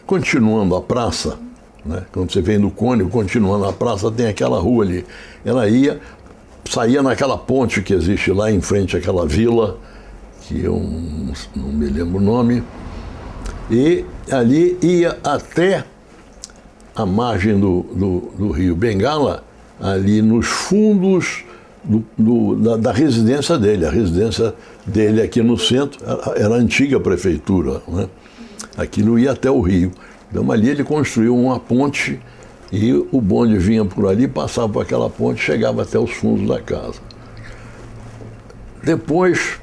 Continuando a praça, né? Quando você vem do cônego, continuando a praça, tem aquela rua ali. Ela saía naquela ponte que existe lá em frente àquela vila, que eu não me lembro o nome, e ali ia até a margem do Rio Bengala, ali nos fundos da residência dele. A residência dele aqui no centro era a antiga prefeitura, né? Aquilo ia até o rio. Então ali ele construiu uma ponte e o bonde vinha por ali, passava por aquela ponte, chegava até os fundos da casa. Depois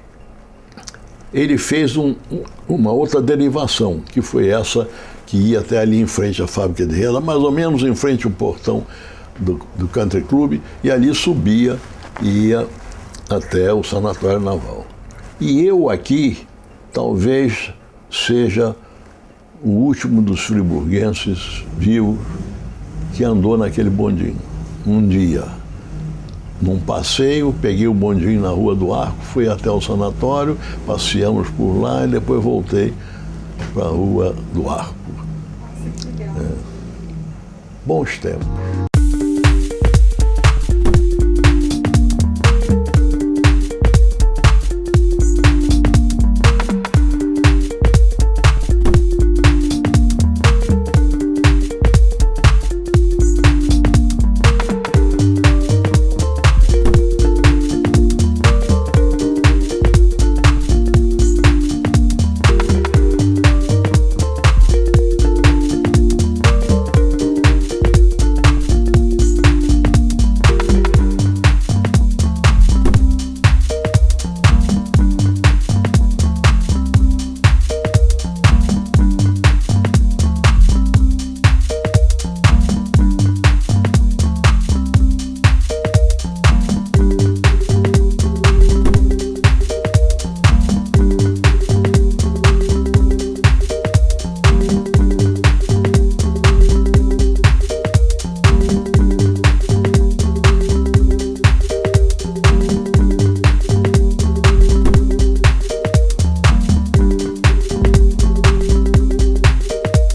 ele fez uma outra derivação, que foi essa que ia até ali em frente à fábrica de renda, mais ou menos em frente ao portão do Country Club, e ali subia e ia até o Sanatório Naval. E eu aqui talvez seja o último dos friburguenses vivos que andou naquele bondinho. Um dia, num passeio, peguei o bondinho na Rua do Arco, fui até o sanatório, passeamos por lá e depois voltei para a Rua do Arco. Bons tempos.